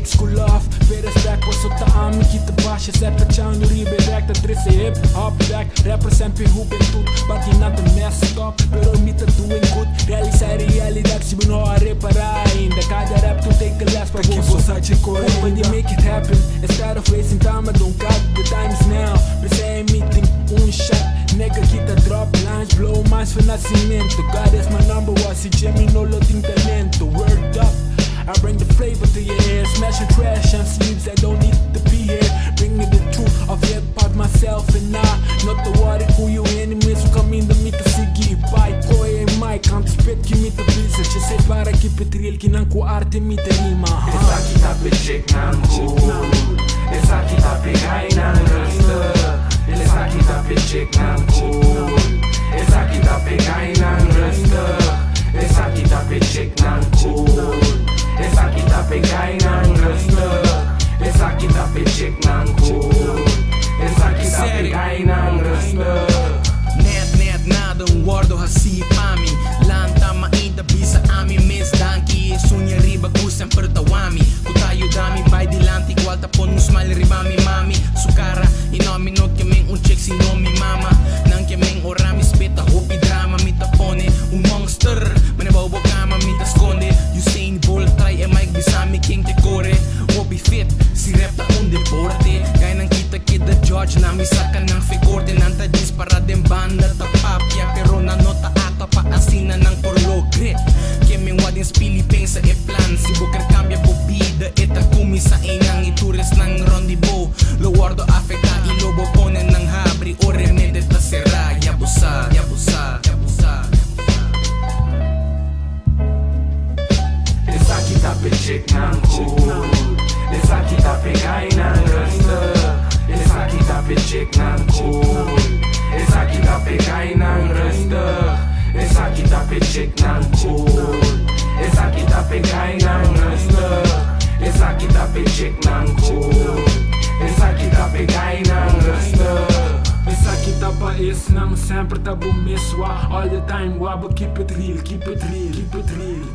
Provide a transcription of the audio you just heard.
lyrics cool off. Bij respect was op de aan, me giet de basje. Zet het Chando redirect, het is hip-hop back. Rappers en hoe ben toet, but die not the messed up. Pero me te doing good, realizar realidad si no a reparar. Ainda cada rap to take a last, but keep such a core. When you make it happen, instead of wasting time, I don't got the times now. Pensei em meeting, shot. Nigga, kita drop lines, blow minds for nascimento. God is my number one, si Jimmy no lo ting talento. Word up, I bring the flavor to your ear. Smash your trash on sleeves, I don't need to be here. Bring me the truth of hip-hop, myself and I. Not the worry who you enemies who come in the me to sige. Bye, koi and Mike, can't spit, give me the business. Just say para keep it real, kinang ko arte mi te rima. Esa kita pechek nang cool. Esa kita pegay nang rasta. Esa kita pechek nang cool. Esa kita pegay nang rasta. Esa kita pechek nang cool. Esa kita pegay nang rasta. Esa kita pechek nang cool. Esa kita pegay nang rasta. Net nadong wardo hasi pami. Lanta mainta bisa ami miss danki. Sunya riba kusang pertawami. Kutayo dami by dilanti kwalta pon musmal ribami mami. Sukara inominot kemeng uncheck sinomi mama. Nang kemeng oramis beta hopi drama mitapone. Un monster manabaw kama mitaskonde. Usain Bolt try e Mike bisami king te kore. Hobi fit si rap ta un deporte. Kaya nang kita kida judge na misakan ng figurte. Nanta dis para dem banda tapapya. Pero nanota ata pa asina ng porlogre. Kemeng wading spilipeng sa e-plan. Si Booker cambia po bida. Eta kumisa inang itures ng rondibo. Lowardo afekta ilobo ponen ng habri. O remede ta sera. Yabusa, yabusa, yabusa. Esa kita pechek nang cool. Esa kita pegay nang rasta. Esa kita pechek nang cool. Esa kita pegay nang rasta. Esa kita pechek nang cool. Esa kita pegay nang rasta. Esa kita pechek nang cool. Esa kita pegay nang rasta. Esa kita pa is nang sempre tabu miswa. All the time, waba keep it real, keep it real, keep it real.